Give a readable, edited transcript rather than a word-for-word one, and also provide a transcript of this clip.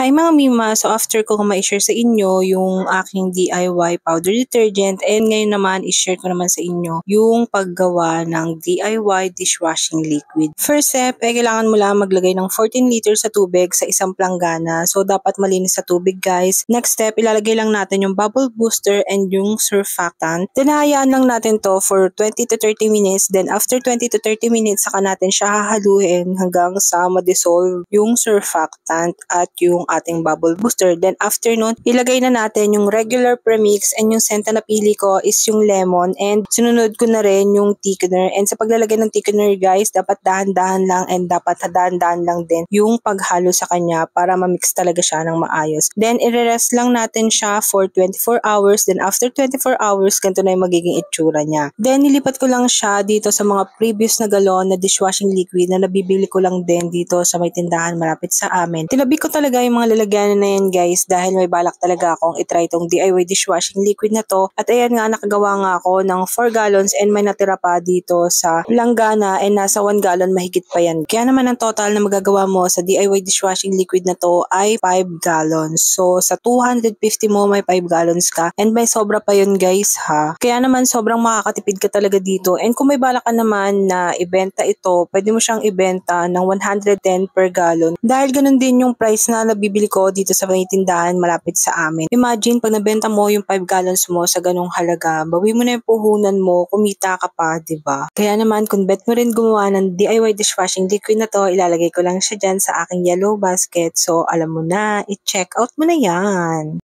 Hi mga Mima! So after ko ma-share sa inyo yung aking DIY powder detergent and ngayon naman i-share ko naman sa inyo yung paggawa ng DIY dishwashing liquid. First step, kailangan mo lang maglagay ng 14 liters sa tubig sa isang planggana. So dapat malinis sa tubig guys. Next step, ilalagay lang natin yung bubble booster and yung surfactant. Then hayaan lang natin to for 20 to 30 minutes. Then after 20 to 30 minutes, saka natin siya hahaluin hanggang sa ma-dissolve yung surfactant at yung ating bubble booster. Then after nun, ilagay na natin yung regular premix and yung scent na napili ko is yung lemon and sinunod ko na rin yung thickener. And sa paglalagay ng thickener guys, dapat dahan-dahan lang and dapat dahan-dahan lang din yung paghalo sa kanya para ma-mix talaga siya ng maayos. Then i-rest lang natin siya for 24 hours. Then after 24 hours, ganito na yung magiging itsura niya. Then nilipat ko lang siya dito sa mga previous na galon na dishwashing liquid na nabibili ko lang din dito sa may tindahan malapit sa amin. Tinabi ko talaga yung mga lalagyanan na yan guys dahil may balak talaga akong itry itong DIY dishwashing liquid na to. At ayan nga, nakagawa nga ako ng 4 gallons and may natira pa dito sa langgana and nasa 1 gallon mahigit pa yan. Kaya naman ang total na magagawa mo sa DIY dishwashing liquid na to ay 5 gallons. So sa 250 mo may 5 gallons ka and may sobra pa yun guys ha. Kaya naman sobrang makakatipid ka talaga dito. And kung may balak ka naman na ibenta ito, pwede mo siyang ibenta ng 110 per gallon. Dahil ganun din yung price na nabibili ko dito sa may tindahan malapit sa amin. Imagine pag nabenta mo yung 5 gallons mo sa ganung halaga, bawi mo na yung puhunan mo, kumita ka pa, 'di ba? Kaya naman kung bet mo rin gumawa ng DIY dishwashing liquid na to, ilalagay ko lang siya dyan sa aking yellow basket. So alam mo na, i-check out mo na yan.